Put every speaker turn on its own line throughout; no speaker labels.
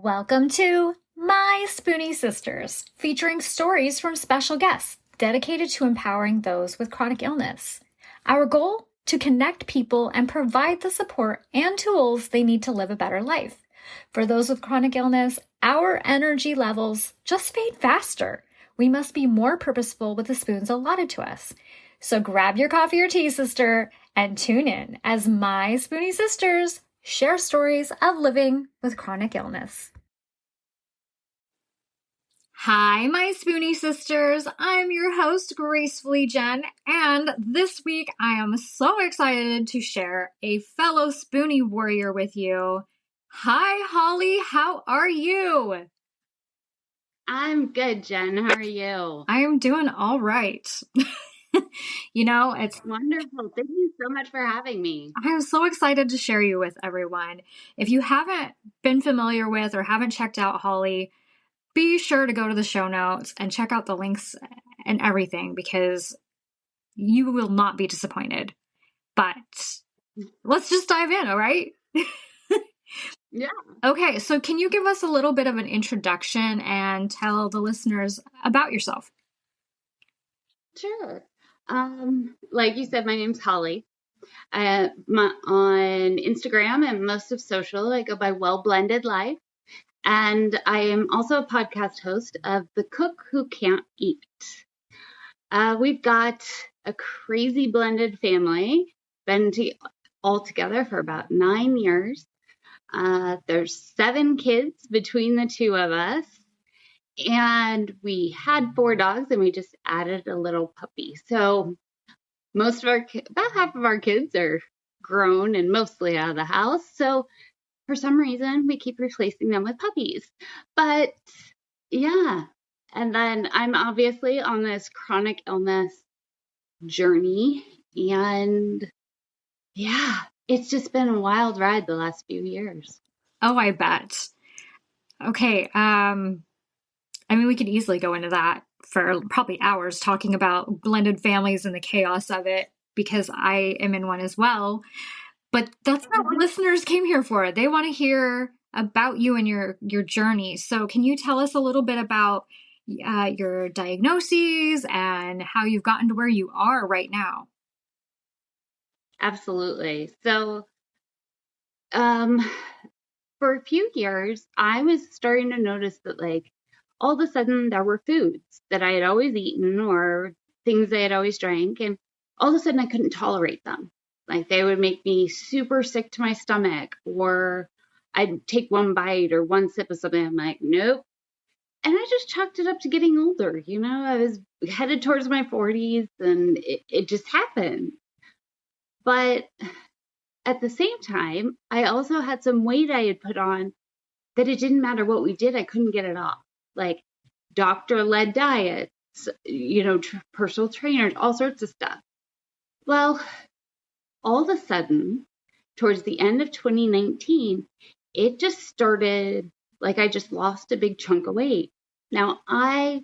Welcome to My Spoonie Sisters, featuring stories from special guests dedicated to empowering those with chronic illness. Our goal? To connect people and provide the support and tools they need to live a better life. For those with chronic illness, our energy levels just fade faster. We must be more purposeful with the spoons allotted to us. So grab your coffee or tea, sister, and tune in as My Spoonie Sisters share stories of living with chronic illness. Hi, my Spoonie sisters. I'm your host, Gracefully Jen, and this week I am so excited to share a fellow Spoonie warrior with you. Hi, Holly. How are you?
I'm good, Jen. How are you?
I am doing all right. It's
wonderful. Thank you so much for having me.
I'm so excited to share you with everyone. If you haven't been familiar with or haven't checked out Holly, be sure to go to the show notes and check out the links and everything because you will not be disappointed. But let's just dive in, all right?
Yeah.
Okay, so can you give us a little bit of an introduction and tell the listeners about yourself?
Sure. Like you said, my name's Holly. On Instagram and most of social, I go by Well Blended Life. And I am also a podcast host of The Cook Who Can't Eat. We've got a crazy blended family, been all together for about 9 years. There's 7 kids between the two of us. And we had 4 dogs and we just added a little puppy. So most of about half of our kids are grown and mostly out of the house. So for some reason, we keep replacing them with puppies. But yeah. And then I'm obviously on this chronic illness journey. And yeah, it's just been a wild ride the last few years.
Oh, I bet. Okay. We could easily go into that for probably hours talking about blended families and the chaos of it because I am in one as well. But that's not what listeners came here for. They want to hear about you and your journey. So can you tell us a little bit about your diagnoses and how you've gotten to where you are right now?
Absolutely. So for a few years, I was starting to notice that all of a sudden there were foods that I had always eaten or things I had always drank. And all of a sudden I couldn't tolerate them. They would make me super sick to my stomach, or I'd take one bite or one sip of something. I'm like, nope. And I just chalked it up to getting older. I was headed towards my 40s and it just happened. But at the same time, I also had some weight I had put on that it didn't matter what we did. I couldn't get it off. Doctor-led diets, personal trainers, all sorts of stuff. Well, all of a sudden, towards the end of 2019, it just started I just lost a big chunk of weight. Now, I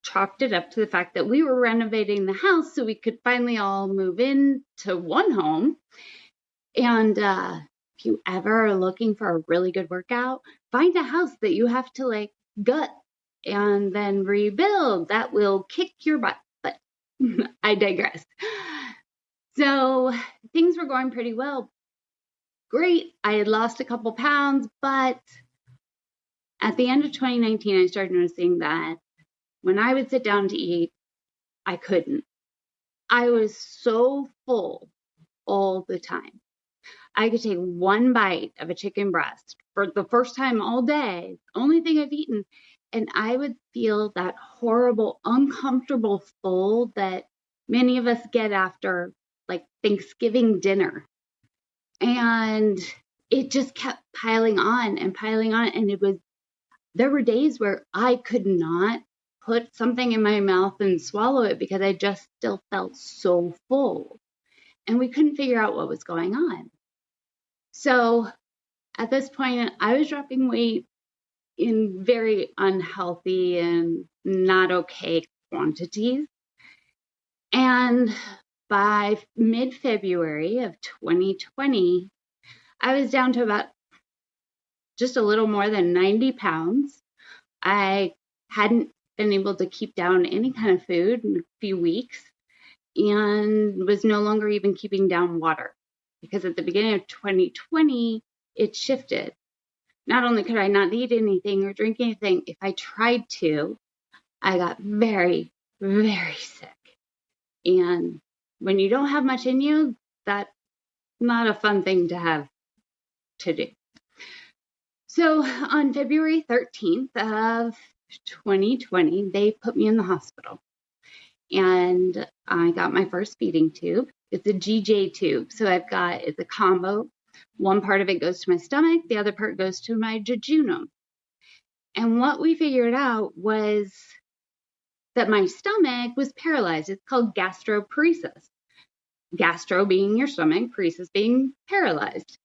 chalked it up to the fact that we were renovating the house so we could finally all move into one home. And if you ever are looking for a really good workout, find a house that you have to gut and then rebuild. That will kick your butt. But I digress. So things were going pretty well. Great. I had lost a couple pounds, but at the end of 2019, I started noticing that when I would sit down to eat, I couldn't. I was so full all the time. I could take one bite of a chicken breast for the first time all day, only thing I've eaten, and I would feel that horrible, uncomfortable full that many of us get after Thanksgiving dinner. And it just kept piling on. And there were days where I could not put something in my mouth and swallow it because I just still felt so full. And we couldn't figure out what was going on. So at this point, I was dropping weight in very unhealthy and not okay quantities. And by mid-February of 2020, I was down to about just a little more than 90 pounds. I hadn't been able to keep down any kind of food in a few weeks and was no longer even keeping down water, because at the beginning of 2020, it shifted. Not only could I not eat anything or drink anything, if I tried to, I got very, very sick. And when you don't have much in you, that's not a fun thing to have to do. So on February 13th of 2020, they put me in the hospital. And I got my first feeding tube. It's a GJ tube. So it's a combo. One part of it goes to my stomach. The other part goes to my jejunum. And what we figured out was that my stomach was paralyzed. It's called gastroparesis. Gastro being your stomach, paresis being paralyzed.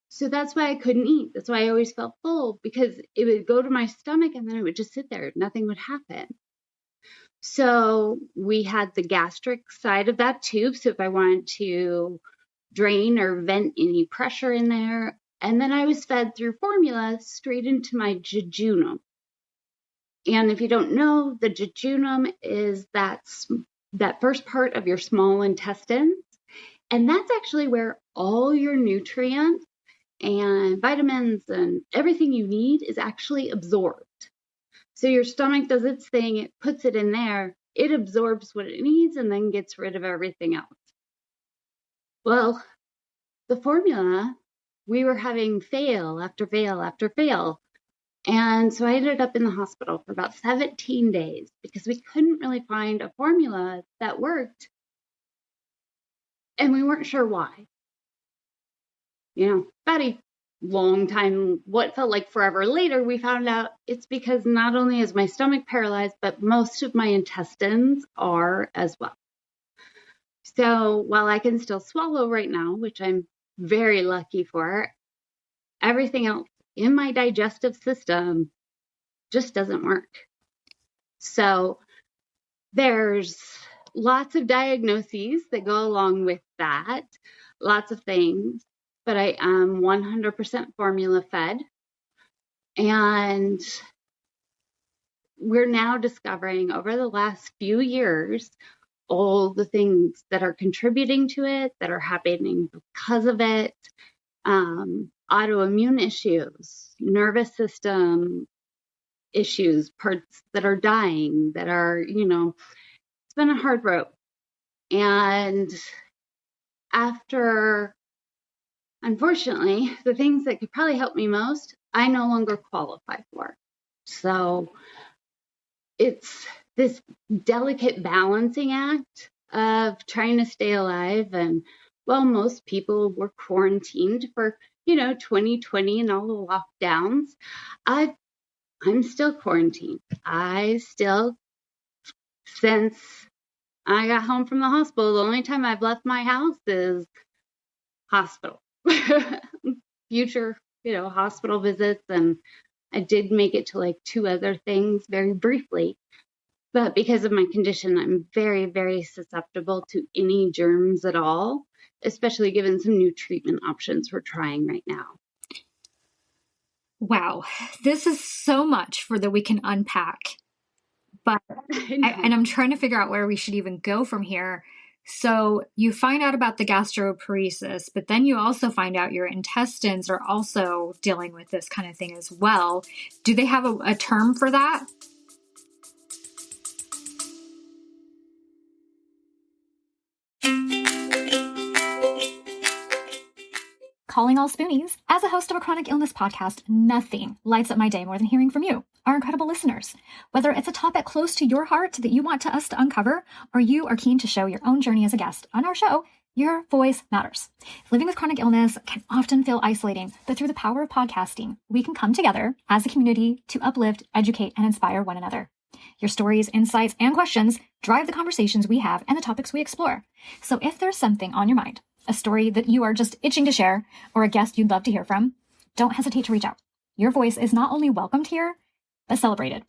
So that's why I couldn't eat. That's why I always felt full, because it would go to my stomach and then it would just sit there. Nothing would happen. So we had the gastric side of that tube. So if I wanted to drain or vent any pressure in there, and then I was fed through formula straight into my jejunum. And if you don't know, the jejunum is that first part of your small intestines. And that's actually where all your nutrients and vitamins and everything you need is actually absorbed. So your stomach does its thing, it puts it in there, it absorbs what it needs and then gets rid of everything else. Well, the formula, we were having fail after fail after fail. And so I ended up in the hospital for about 17 days because we couldn't really find a formula that worked. And we weren't sure why. About a long time, what felt like forever later, we found out it's because not only is my stomach paralyzed, but most of my intestines are as well. So while I can still swallow right now, which I'm very lucky for, everything else in my digestive system just doesn't work. So there's lots of diagnoses that go along with that, lots of things, but I am 100% formula fed. And we're now discovering over the last few years all the things that are contributing to it, that are happening because of it, autoimmune issues, nervous system issues, parts that are dying, that are, it's been a hard road. And after, unfortunately, the things that could probably help me most, I no longer qualify for. So it's this delicate balancing act of trying to stay alive. And well, most people were quarantined for, 2020 and all the lockdowns. I'm still quarantined. Since I got home from the hospital, the only time I've left my house is hospital. Future, hospital visits. And I did make it to like 2 other things very briefly. But because of my condition, I'm very, very susceptible to any germs at all, especially given some new treatment options we're trying right now.
Wow, this is so much that we can unpack. But I'm trying to figure out where we should even go from here. So you find out about the gastroparesis, but then you also find out your intestines are also dealing with this kind of thing as well. Do they have a term for that? Calling all Spoonies. As a host of a chronic illness podcast, nothing lights up my day more than hearing from you, our incredible listeners. Whether it's a topic close to your heart that you want us to uncover, or you are keen to show your own journey as a guest on our show, your voice matters. Living with chronic illness can often feel isolating, but through the power of podcasting, we can come together as a community to uplift, educate, and inspire one another. Your stories, insights, and questions drive the conversations we have and the topics we explore. So if there's something on your mind, a story that you are just itching to share, or a guest you'd love to hear from, don't hesitate to reach out. Your voice is not only welcomed here, but celebrated.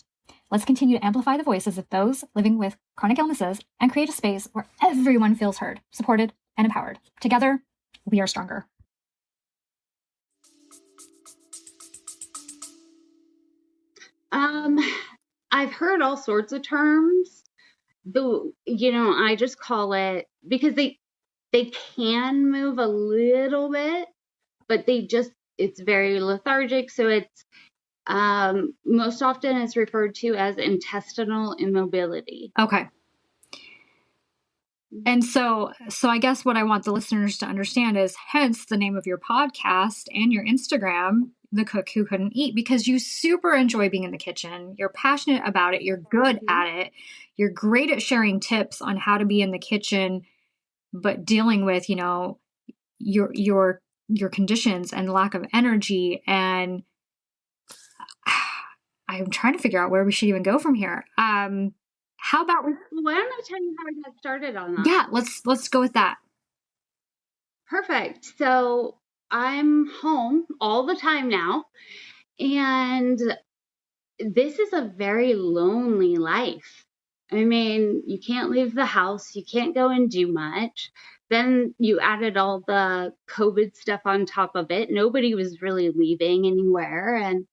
Let's continue to amplify the voices of those living with chronic illnesses and create a space where everyone feels heard, supported, and empowered. Together, we are stronger.
Um, I've heard all sorts of terms. I just call it because they can move a little bit, but it's very lethargic. So it's most often it's referred to as intestinal immobility.
Okay. And so I guess what I want the listeners to understand is hence the name of your podcast and your Instagram, The Cook Who Couldn't Eat, because you super enjoy being in the kitchen. You're passionate about it. You're good at it. You're great at sharing tips on how to be in the kitchen, but dealing with, your conditions and lack of energy. And I'm trying to figure out where we should even go from here. How about
why don't I tell you how I got started on that?
Yeah, let's go with that.
Perfect. So I'm home all the time now, and this is a very lonely life. I mean, you can't leave the house, you can't go and do much. Then you added all the COVID stuff on top of it. Nobody was really leaving anywhere. And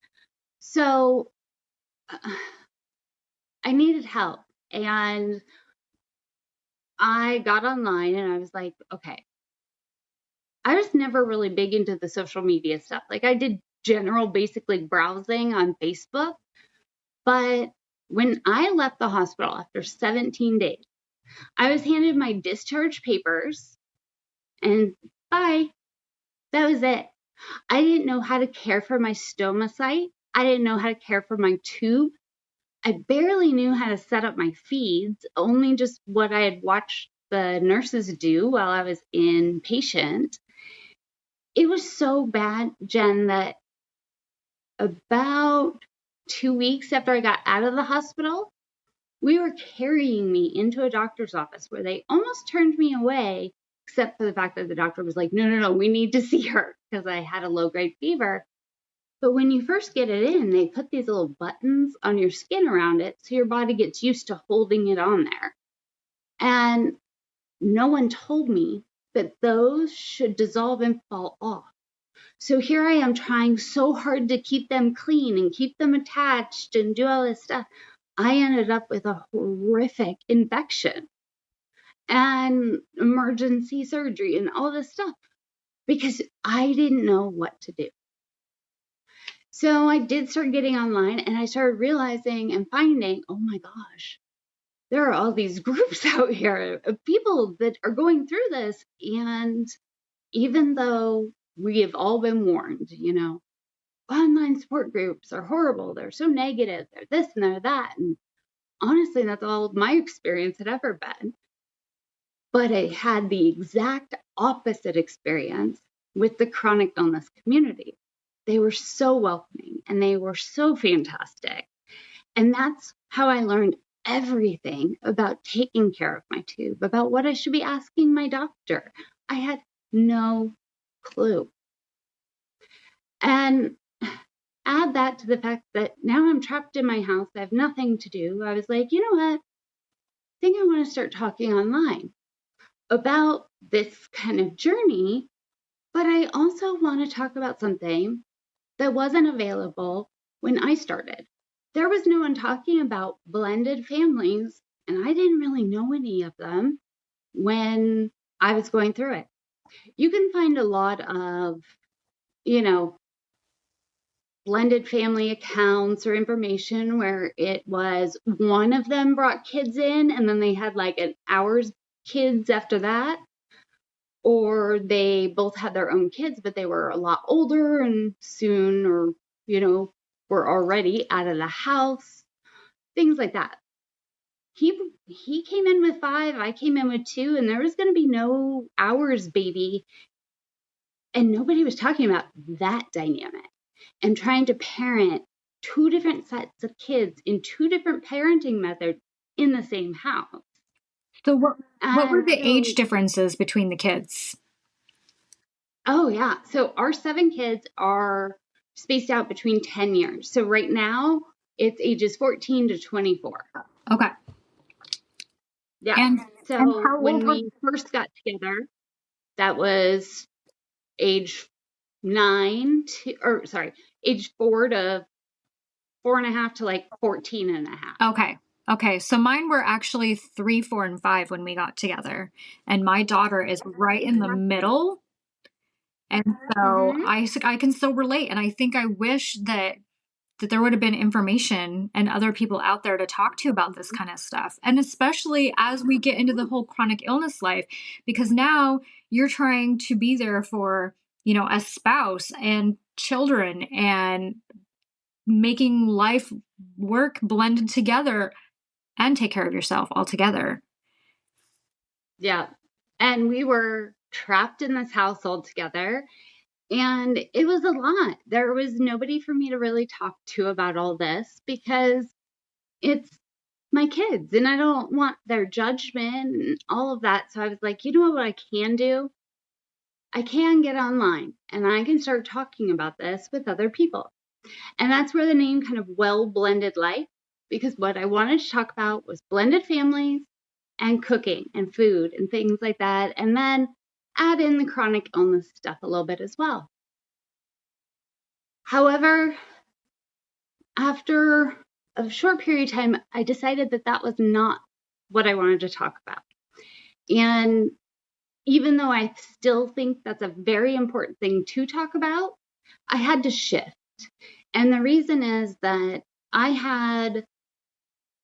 so I needed help. And I got online and I was like, okay. I was never really big into the social media stuff. Like I did general basically browsing on Facebook. But when I left the hospital after 17 days, I was handed my discharge papers and bye. That was it. I didn't know how to care for my stomach. I didn't know how to care for my tube. I barely knew how to set up my feeds, only just what I had watched the nurses do while I was inpatient. It was so bad, Jen, that about 2 weeks after I got out of the hospital, we were carrying me into a doctor's office where they almost turned me away, except for the fact that the doctor was like, no, we need to see her because I had a low-grade fever. But when you first get it in, they put these little buttons on your skin around it so your body gets used to holding it on there. And no one told me that those should dissolve and fall off. So here I am trying so hard to keep them clean and keep them attached and do all this stuff. I ended up with a horrific infection and emergency surgery and all this stuff because I didn't know what to do. So I did start getting online and I started realizing and finding, oh my gosh, there are all these groups out here of people that are going through this. And even though we have all been warned, online support groups are horrible. They're so negative. They're this and they're that. And honestly, that's all my experience had ever been. But I had the exact opposite experience with the chronic illness community. They were so welcoming and they were so fantastic. And that's how I learned everything about taking care of my tube, about what I should be asking my doctor. I had no clue. And add that to the fact that now I'm trapped in my house. I have nothing to do. I was like, you know what? I think I want to start talking online about this kind of journey, but I also want to talk about something that wasn't available when I started. There was no one talking about blended families, and I didn't really know any of them when I was going through it. You can find a lot of, blended family accounts or information where it was one of them brought kids in and then they had like an hour's kids after that, or they both had their own kids but they were a lot older and soon or were already out of the house, things like that. He came in with 5, I came in with 2, and there was going to be no hours baby, and nobody was talking about that dynamic. And trying to parent 2 different sets of kids in 2 different parenting methods in the same house.
So what were the age differences between the kids?
Oh, yeah. So our 7 kids are spaced out between 10 years. So right now it's ages 14 to 24.
Okay.
Yeah.
And
when we first got together, that was age 4 to 4.5 to like 14.5.
Okay. So mine were actually 3, 4, and 5 when we got together. And my daughter is right in the middle. And so
Mm-hmm.
I can still relate. And I think I wish that there would have been information and other people out there to talk to about this kind of stuff. And especially as we get into the whole chronic illness life, because now you're trying to be there for, a spouse and children and making life work blended together and take care of yourself altogether.
Yeah. And we were trapped in this household together. And it was a lot. There was nobody for me to really talk to about all this because it's my kids and I don't want their judgment and all of that. So I was like, you know what I can do? I can get online and I can start talking about this with other people. And that's where the name kind of well blended life, because what I wanted to talk about was blended families and cooking and food and things like that. And then add in the chronic illness stuff a little bit as well. However, after a short period of time, I decided that that was not what I wanted to talk about. And even though I still think that's a very important thing to talk about, I had to shift. And the reason is that I had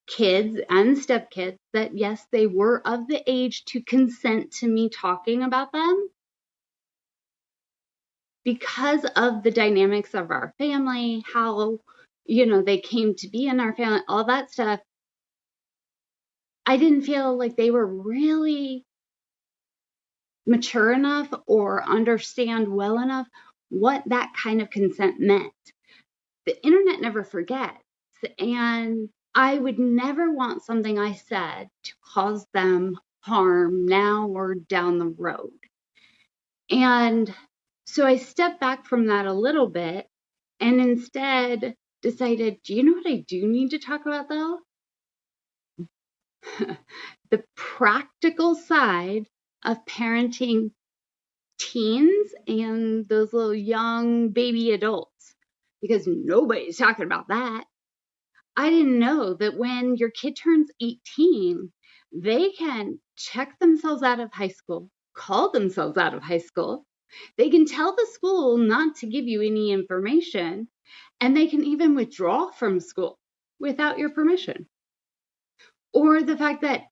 kids and stepkids that, yes, they were of the age to consent to me talking about them. Because of the dynamics of our family, how, they came to be in our family, all that stuff, I didn't feel like they were really mature enough or understand well enough what that kind of consent meant. The internet never forgets, and I would never want something I said to cause them harm now or down the road. And so I stepped back from that a little bit and instead decided, do you know what I do need to talk about though? The practical side of parenting teens and those little young baby adults, because nobody's talking about that. I didn't know that when your kid turns 18, they can check themselves out of high school, call themselves out of high school. They can tell the school not to give you any information, and they can even withdraw from school without your permission. Or the fact that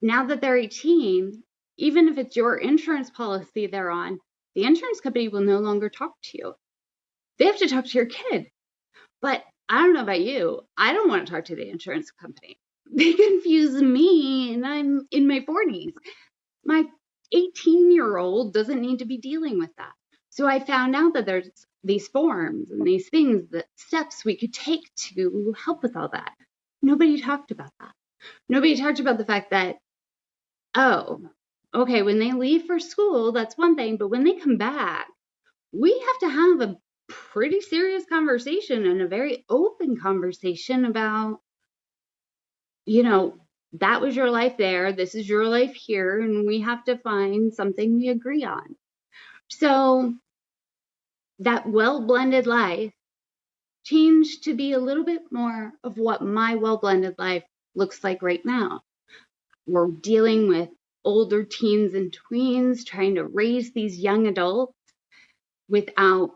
now that they're 18, even if it's your insurance policy they're on, the insurance company will no longer talk to you. They have to talk to your kid. But I don't know about you. I don't want to talk to the insurance company. They confuse me, and I'm in my 40s. My 18-year-old doesn't need to be dealing with that. So I found out that there's these forms and these things, that steps we could take to help with all that. Nobody talked about that. Nobody talked about the fact that, oh, okay, when they leave for school, that's one thing, but when they come back, we have to have a pretty serious conversation and a very open conversation about, that was your life there, this is your life here, and we have to find something we agree on. So that well-blended life changed to be a little bit more of what my well-blended life looks like right now. We're dealing with older teens and tweens, trying to raise these young adults without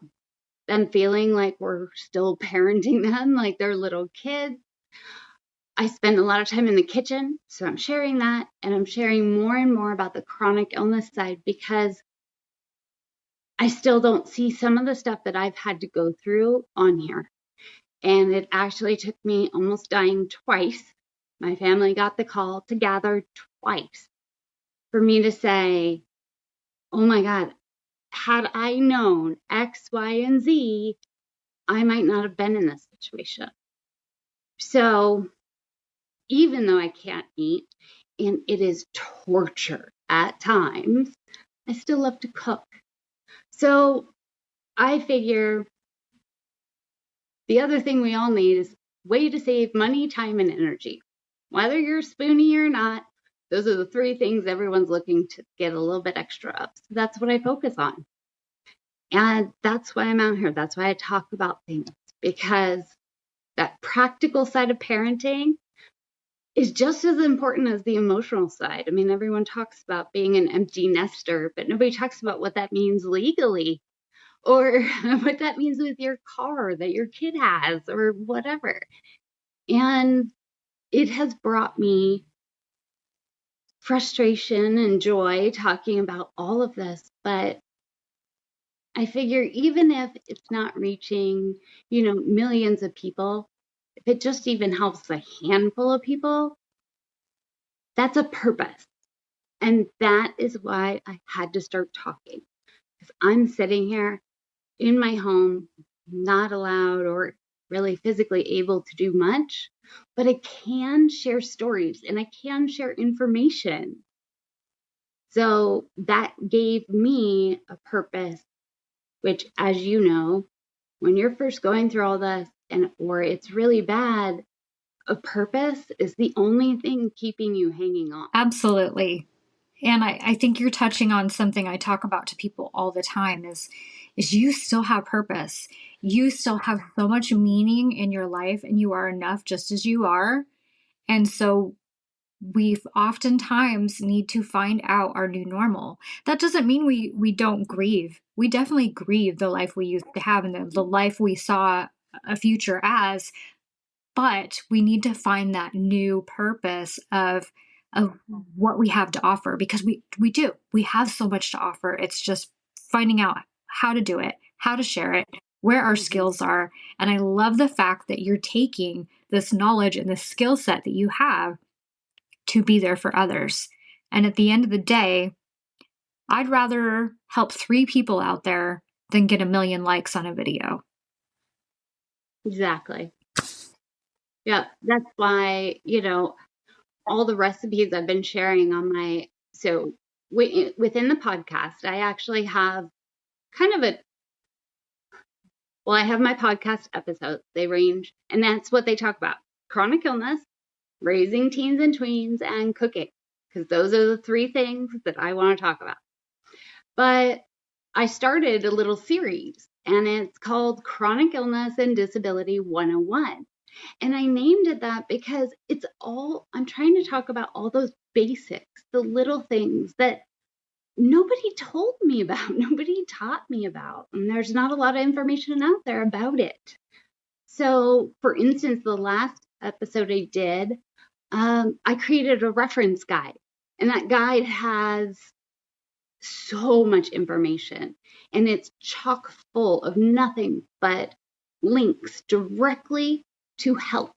them feeling like we're still parenting them like they're little kids. I spend a lot of time in the kitchen, so I'm sharing that, and I'm sharing more and more about the chronic illness side because I still don't see some of the stuff that I've had to go through on here. And it actually took me almost dying twice. My family got the call to gather twice for me to say, oh my God, had I known X, Y, and Z, I might not have been in this situation. So even though I can't eat, and it is torture at times, I still love to cook. So I figure the other thing we all need is a way to save money, time, and energy. Whether you're Spoonie or not, those are the 3 things everyone's looking to get a little bit extra of. So that's what I focus on. And that's why I'm out here. That's why I talk about things, because that practical side of parenting is just as important as the emotional side. I mean, everyone talks about being an empty nester, but nobody talks about what that means legally or what that means with your car that your kid has or whatever. And it has brought me frustration and joy talking about all of this, but I figure even if it's not reaching, millions of people, if it just even helps a handful of people, that's a purpose. And that is why I had to start talking. Because I'm sitting here in my home, not allowed or really physically able to do much, but I can share stories and I can share information. So that gave me a purpose, which, as you know, when you're first going through all this or it's really bad, a purpose is the only thing keeping you hanging on.
Absolutely. And I think you're touching on something I talk about to people all the time is you still have purpose. You still have so much meaning in your life and you are enough just as you are. And so we oftentimes need to find out our new normal. That doesn't mean we don't grieve. We definitely grieve the life we used to have and the life we saw a future as, but we need to find that new purpose of what we have to offer because we have so much to offer. It's just finding out how to do it, how to share it, where our skills are. And I love the fact that you're taking this knowledge and this skill set that you have to be there for others. And at the end of the day, I'd rather help 3 people out there than get 1,000,000 likes on a video.
Exactly. Yeah, that's why, all the recipes I've been sharing on within the podcast, I actually have kind of I have my podcast episodes. They range, and that's what they talk about: chronic illness, raising teens and tweens, and cooking, because those are the 3 things that I want to talk about. But I started a little series, and it's called Chronic Illness and Disability 101. And I named it that because I'm trying to talk about all those basics, the little things that nobody told me about, nobody taught me about, and there's not a lot of information out there about it. So, for instance, the last episode I did, I created a reference guide, and that guide has so much information, and it's chock full of nothing but links directly to help.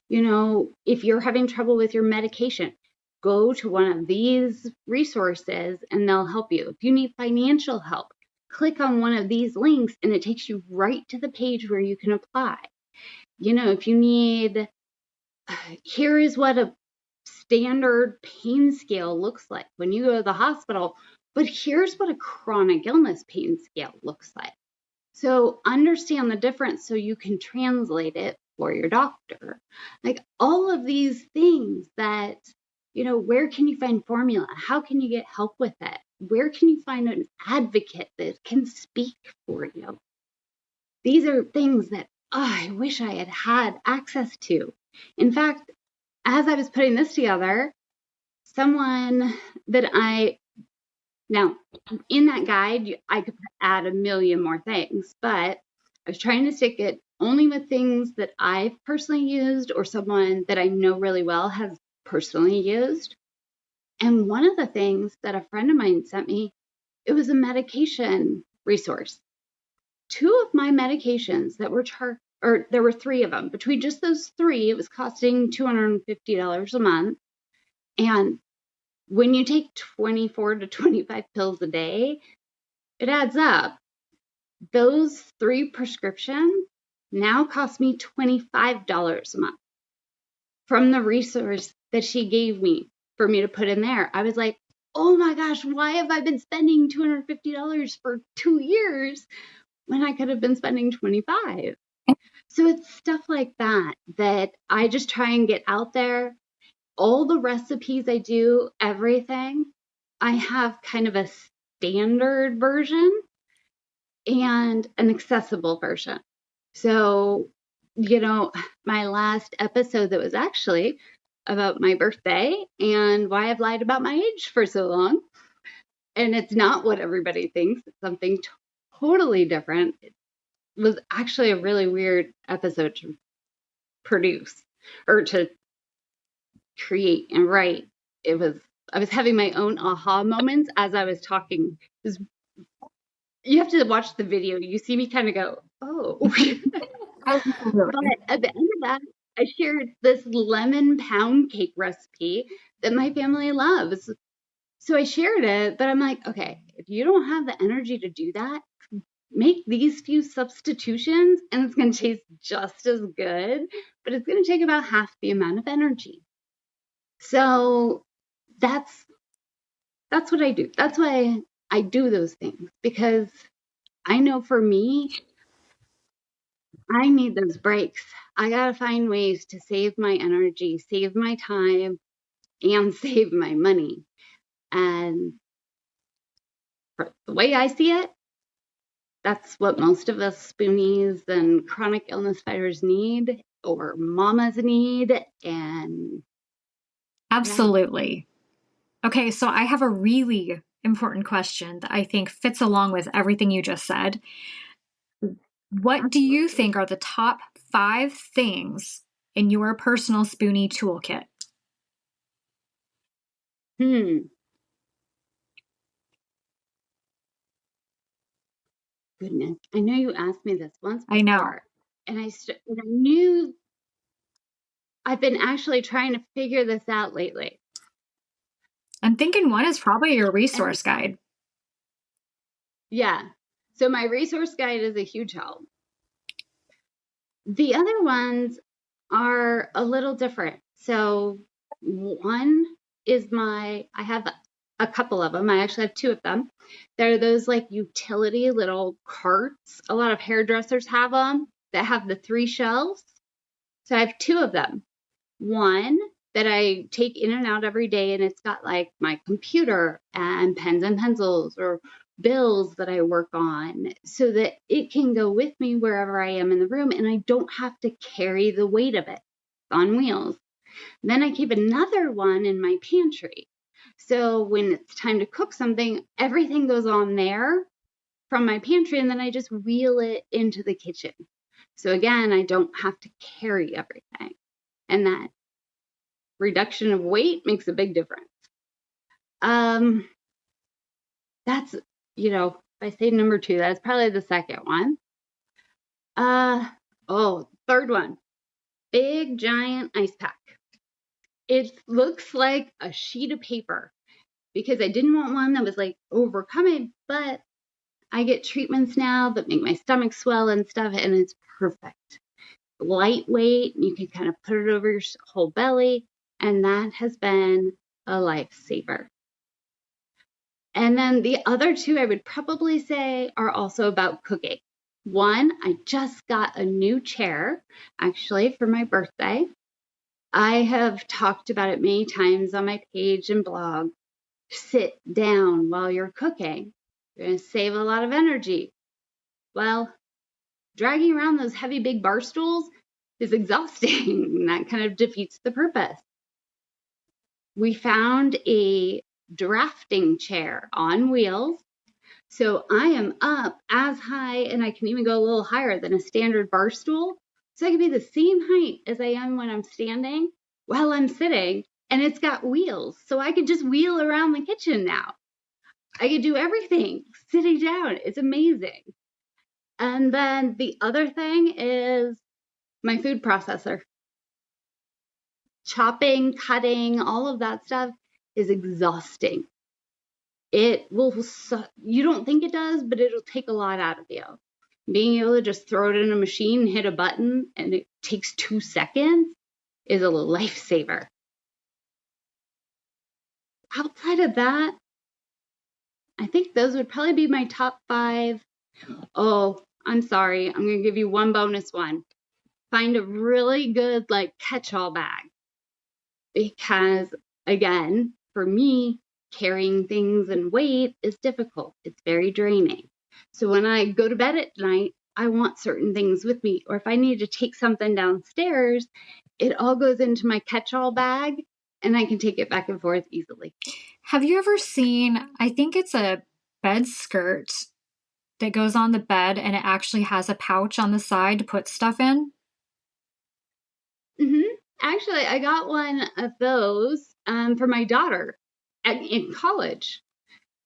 If you're having trouble with your medication, go to one of these resources and they'll help you. If you need financial help, click on one of these links and it takes you right to the page where you can apply. If you need, here is what a standard pain scale looks like when you go to the hospital, but here's what a chronic illness pain scale looks like. So understand the difference so you can translate it for your doctor. Like all of these things that, where can you find formula? How can you get help with it? Where can you find an advocate that can speak for you? These are things that I wish I had had access to. In fact, as I was putting this together, someone that now in that guide, I could add 1,000,000 more things, but I was trying to stick it only with things that I've personally used or someone that I know really well has personally used. And one of the things that a friend of mine sent me, it was a medication resource. 2 of my medications that were or there were 3 of them. Between just those 3, it was costing $250 a month. And when you take 24 to 25 pills a day, it adds up. Those 3 prescriptions now cost me $25 a month from the resource that she gave me for me to put in there. I was like, oh my gosh, why have I been spending $250 for 2 years when I could have been spending $25? So it's stuff like that I just try and get out there. All the recipes I do, everything, I have kind of a standard version and an accessible version. So my last episode that was actually about my birthday and why I've lied about my age for so long. And it's not what everybody thinks. It's something totally different. It was actually a really weird episode to produce or to create and write. I was having my own aha moments as I was talking. You have to watch the video. You see me kind of go, oh. But at the end of that, I shared this lemon pound cake recipe that my family loves. So I shared it, but I'm like, okay, if you don't have the energy to do that, make these few substitutions and it's going to taste just as good, but it's going to take about half the amount of energy. So that's what I do. That's why I do those things, because I know for me, I need those breaks. I got to find ways to save my energy, save my time, and save my money. And the way I see it, that's what most of us Spoonies and chronic illness fighters need, or mamas need. And
absolutely. Yeah. Okay, so I have a really important question that I think fits along with everything you just said. What do you think are the top 5 things in your personal Spoonie toolkit?
Goodness, I know you asked me this once before.
I know.
And I knew I've been actually trying to figure this out lately.
I'm thinking one is probably your resource guide.
Yeah. So my resource guide is a huge help. The other ones are a little different. So one is I have a couple of them. I actually have 2 of them. They're those like utility little carts. A lot of hairdressers have them that have the 3 shelves. So I have 2 of them. One that I take in and out every day, and it's got like my computer and pens and pencils or bills that I work on, so that it can go with me wherever I am in the room and I don't have to carry the weight of it. It's on wheels. Then I keep another one in my pantry. So when it's time to cook something, everything goes on there from my pantry, and then I just wheel it into the kitchen. So again, I don't have to carry everything. And that reduction of weight makes a big difference. That's, if I say number 2, that's probably the second one. Third one, big giant ice pack. It looks like a sheet of paper because I didn't want one that was like overcoming, but I get treatments now that make my stomach swell and stuff, and it's perfect. Lightweight, you can kind of put it over your whole belly, and that has been a lifesaver. And then the other 2 I would probably say are also about cooking. One, I just got a new chair, actually, for my birthday. I have talked about it many times on my page and blog. Sit down while you're cooking. You're going to save a lot of energy. Well, dragging around those heavy big bar stools is exhausting. That kind of defeats the purpose. We found a drafting chair on wheels. So I am up as high, and I can even go a little higher than a standard bar stool. So I can be the same height as I am when I'm standing while I'm sitting, and it's got wheels. So I could just wheel around the kitchen now. I could do everything sitting down. It's amazing. And then the other thing is my food processor. Chopping, cutting, all of that stuff is exhausting. It will, you don't think it does, but it'll take a lot out of you. Being able to just throw it in a machine, hit a button, and it takes 2 seconds is a lifesaver. Outside of that, I think those would probably be my top 5. Oh, I'm sorry. I'm going to give you one bonus one. Find a really good catch-all bag. Because again, for me, carrying things and weight is difficult. It's very draining. So when I go to bed at night, I want certain things with me, or if I need to take something downstairs, it all goes into my catch-all bag and I can take it back and forth easily.
Have you ever seen, I think it's a bed skirt that goes on the bed and it actually has a pouch on the side to put stuff in?
Mm-hmm. Actually, I got one of those for my daughter in college.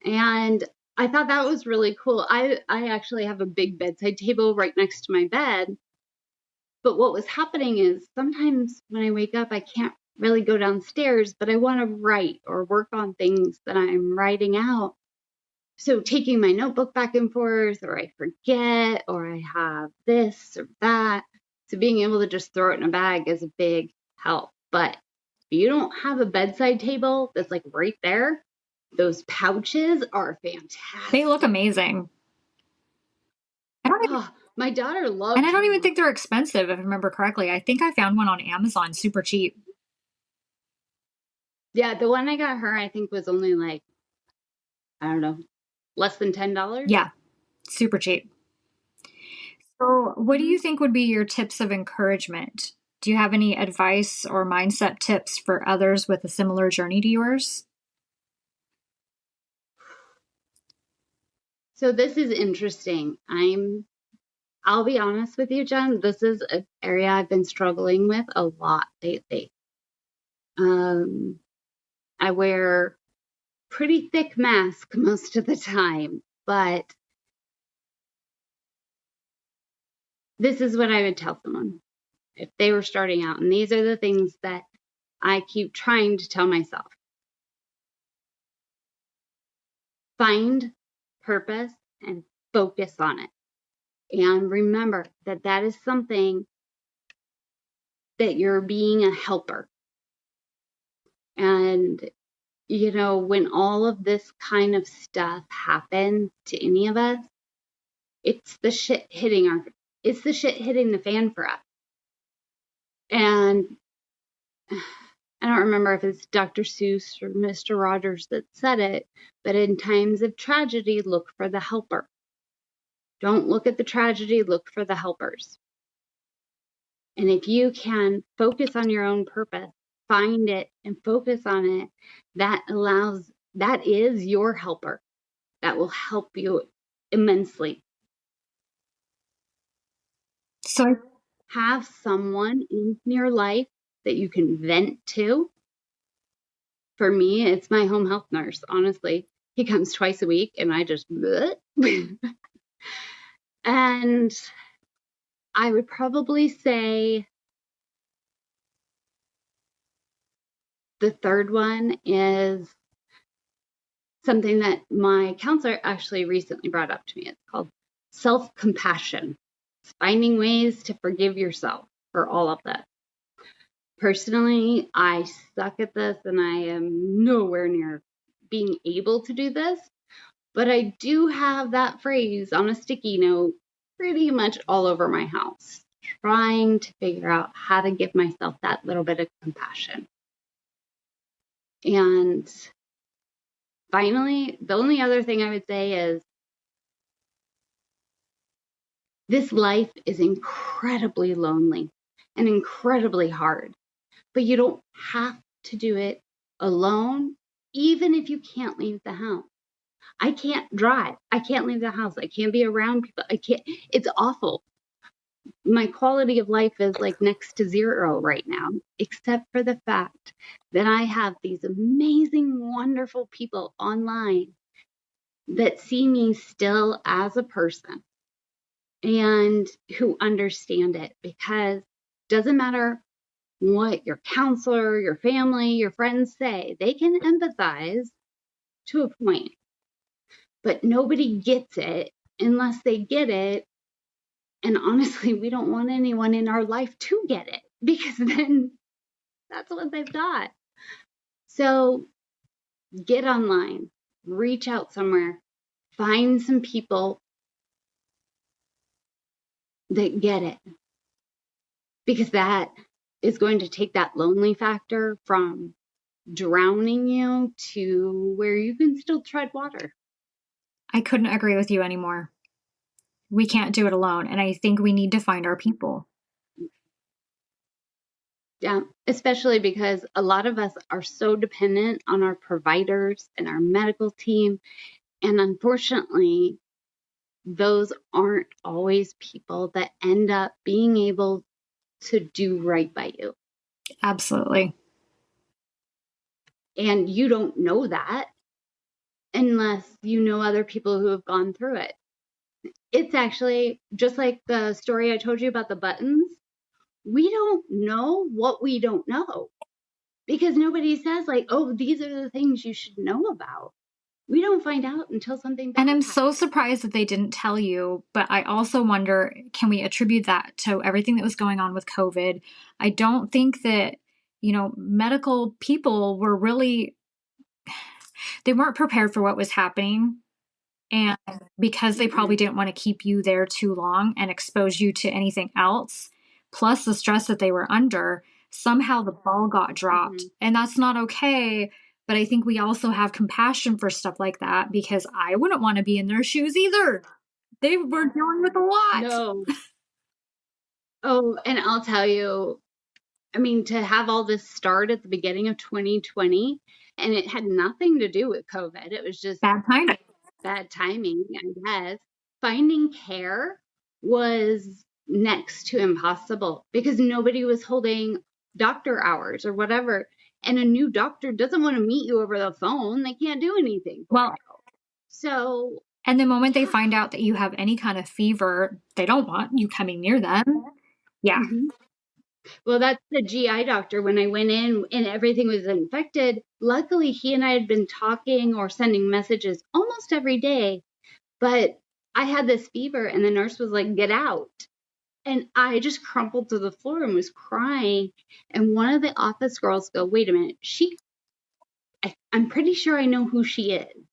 And I thought that was really cool. I actually have a big bedside table right next to my bed. But what was happening is sometimes when I wake up, I can't really go downstairs, but I want to write or work on things that I'm writing out. So taking my notebook back and forth, or I forget, or I have this or that. So being able to just throw it in a bag is a big help. But if you don't have a bedside table that's like right there, those pouches are fantastic.
They look amazing.
My daughter loves
and I don't even think they're expensive, if I remember correctly. I think I found one on Amazon super cheap.
Yeah, the one I got her, I think was only like, I don't know, less than $10.
Yeah, super cheap. So, what do you think would be your tips of encouragement? Do you have any advice or mindset tips for others with a similar journey to yours?
So this is interesting. I'll be honest with you, Jen, this is an area I've been struggling with a lot lately. I wear pretty thick mask most of the time, but this is what I would tell someone if they were starting out. And these are the things that I keep trying to tell myself. Find purpose and focus on it. And remember that that is something that you're being a helper. And, you know, when all of this kind of stuff happens to any of us, it's the shit hitting the fan for us. And I don't remember if it's Dr. Seuss or Mr. Rogers that said it, but in times of tragedy, look for the helper. Don't look at the tragedy, look for the helpers. And if you can focus on your own purpose, find it and focus on it, that is your helper. That will help you immensely.
So,
have someone in your life that you can vent to. For me, it's my home health nurse, honestly. He comes twice a week and I just and I would probably say the third one is something that my counselor actually recently brought up to me. It's called self-compassion. It's finding ways to forgive yourself for all of this. Personally, I suck at this and I am nowhere near being able to do this, but I do have that phrase on a sticky note pretty much all over my house, trying to figure out how to give myself that little bit of compassion. And finally, the only other thing I would say is this life is incredibly lonely and incredibly hard, but you don't have to do it alone, even if you can't leave the house. I can't drive. I can't leave the house. I can't be around people. It's awful. My quality of life is like next to zero right now, except for the fact that I have these amazing, wonderful people online that see me still as a person and who understand it, because it doesn't matter what your counselor, your family, your friends say, they can empathize to a point, but nobody gets it unless they get it. And honestly, we don't want anyone in our life to get it, because then that's what they've got. So get online, reach out somewhere, find some people that get it, because that is going to take that lonely factor from drowning you to where you can still tread water.
I couldn't agree with you anymore. We can't do it alone. And I think we need to find our people.
Yeah, especially because a lot of us are so dependent on our providers and our medical team. And unfortunately, those aren't always people that end up being able to do right by you.
Absolutely.
And you don't know that unless you know other people who have gone through it. It's actually just like the story I told you about the buttons. We don't know what we don't know because nobody says, like, oh, these are the things you should know about. We don't find out until something
And
bad
I'm
happens.
so surprised that they didn't tell you, but I also wonder, can we attribute that to everything that was going on with COVID? I don't think that, medical people were really, they weren't prepared for what was happening. And because they probably
Mm-mm.
didn't want to keep you there too long and expose you to anything else, plus the stress that they were under, somehow the ball got dropped.
Mm-hmm.
And that's not okay. But I think we also have compassion for stuff like that because I wouldn't want to be in their shoes either. They were dealing with a lot.
No. Oh, and I'll tell you, I mean, to have all this start at the beginning of 2020, and it had nothing to do with COVID. It was just
Bad timing.
bad timing, I guess. Finding care was next to impossible because nobody was holding doctor hours or whatever. And a new doctor doesn't want to meet you over the phone. They can't do anything for
Well,
you. So,
and the moment they
yeah.
find out that you have any kind of fever, they don't want you coming near them. Yeah.
Mhm. Well, that's the GI doctor. When I went in and everything was infected, luckily he and I had been talking or sending messages almost every day. But I had this fever, and the nurse was like, get out. And I just crumpled to the floor and was crying. And one of the office girls go, wait a minute, I'm pretty sure I know who she is.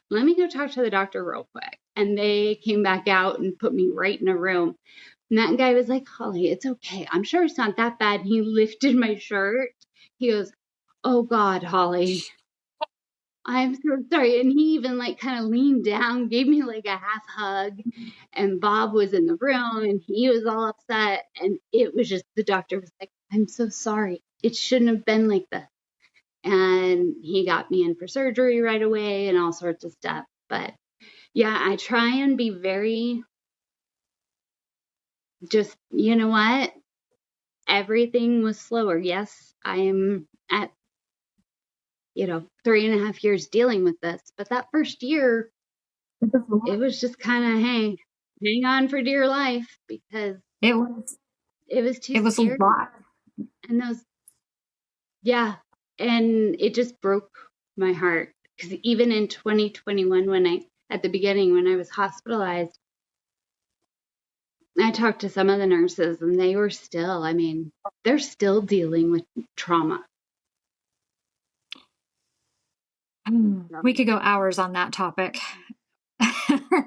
Let me go talk to the doctor real quick. And they came back out and put me right in a room. And that guy was like, Holly, it's okay. I'm sure it's not that bad. And he lifted my shirt. He goes, oh God, Holly, I'm so sorry. And he even like kind of leaned down, gave me like a half hug. And Bob was in the room and he was all upset. And it was just, the doctor was like, I'm so sorry. It shouldn't have been like this. And he got me in for surgery right away and all sorts of stuff. But yeah, I try and be very just, you know what? Everything was slower. Yes, I am at, 3.5 years dealing with this. But that first year, it was just kind of, hey, hang on for dear life because
It was
it was too
it was a
scary.
lot.
And yeah, and it just broke my heart because even in 2021, at the beginning, when I was hospitalized, I talked to some of the nurses and they were still, I mean, they're still dealing with trauma.
We could go hours on that topic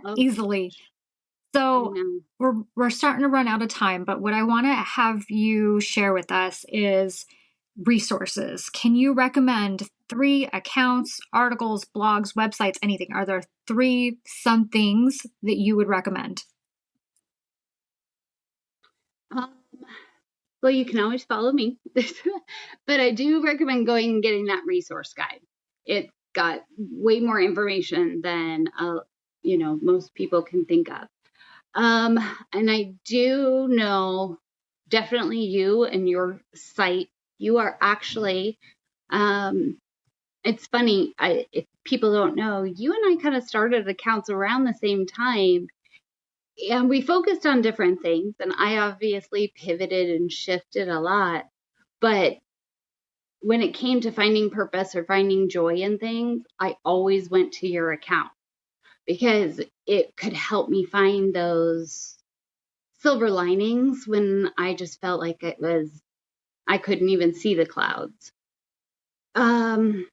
Oh,
easily.
I
So
know.
we're starting to run out of time, but what I want to have you share with us is resources. Can you recommend 3 accounts, articles, blogs, websites, anything? Are there 3 things that you would recommend?
Um, well, you can always follow me, but I do recommend going and getting that resource guide. It's got way more information than most people can think of. And I do know definitely you and your site. You are actually, it's funny. If people don't know, you and I kind of started accounts around the same time, and we focused on different things. And I obviously pivoted and shifted a lot, but when it came to finding purpose or finding joy in things, I always went to your account because it could help me find those silver linings when I just felt like I couldn't even see the clouds. Um,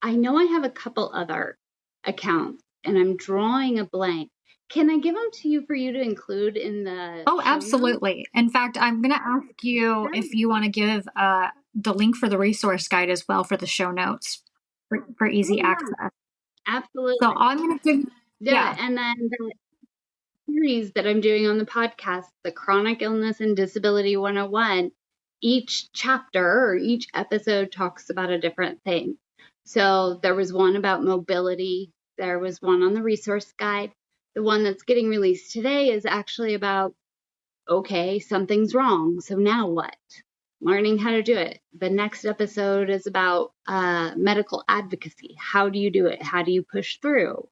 I know I have a couple other accounts and I'm drawing a blank. Can I give them to you for you to include in the
Oh,
show notes?
absolutely. In fact, I'm going to ask you
Sure.
if you want to give the link for the resource guide as well for the show notes for
Oh,
easy
yeah,
access. So
absolutely.
I'm going to give,
Yeah,
yeah.
and then series that I'm doing on the podcast, the Chronic Illness and Disability 101, each chapter or each episode talks about a different thing. So there was one about mobility. There was one on the resource guide. The one that's getting released today is actually about, okay, something's wrong. So now what? Learning how to do it. The next episode is about medical advocacy. How do you do it? How do you push through?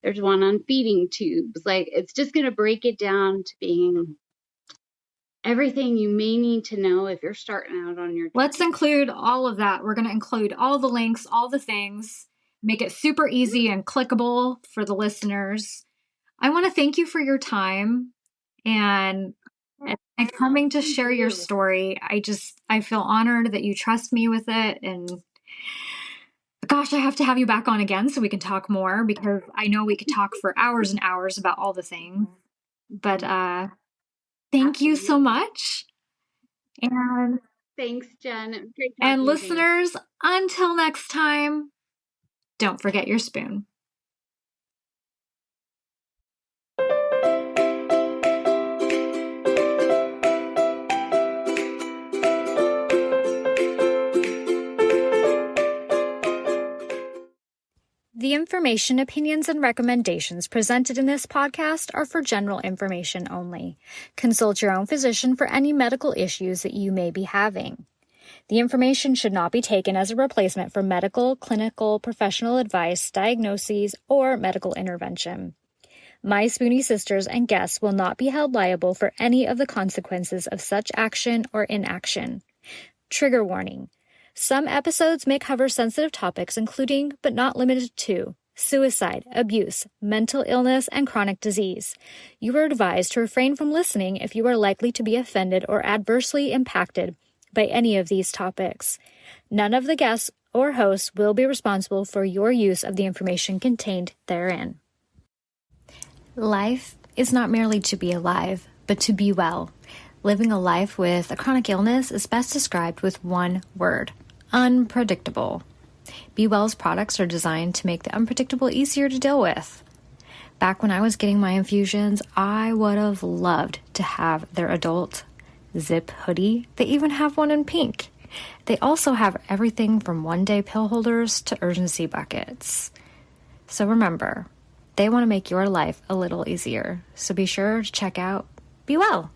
There's one on feeding tubes. Like, it's just going to break it down to being everything you may need to know if you're starting out on your journey.
Let's include all of that. We're going to include all the links, all the things, make it super easy and clickable for the listeners. I want to thank you for your time and coming to share your story. I feel honored that you trust me with it. And gosh, I have to have you back on again so we can talk more, because I know we could talk for hours and hours about all the things. But thank you so much. And
thanks, Jen. It was great talking
and listeners, until next time, don't forget your spoon. The information, opinions, and recommendations presented in this podcast are for general information only. Consult your own physician for any medical issues that you may be having. The information should not be taken as a replacement for medical, clinical, professional advice, diagnoses, or medical intervention. My Spoonie sisters and guests will not be held liable for any of the consequences of such action or inaction. Trigger warning. Some episodes may cover sensitive topics including, but not limited to, suicide, abuse, mental illness, and chronic disease. You are advised to refrain from listening if you are likely to be offended or adversely impacted by any of these topics. None of the guests or hosts will be responsible for your use of the information contained therein. Life is not merely to be alive, but to be well. Living a life with a chronic illness is best described with one word: unpredictable. Be Well's products are designed to make the unpredictable easier to deal with. Back when I was getting my infusions, I would have loved to have their adult zip hoodie. They even have one in pink. They also have everything from one-day pill holders to urgency buckets. So remember, they want to make your life a little easier. So be sure to check out Be Well.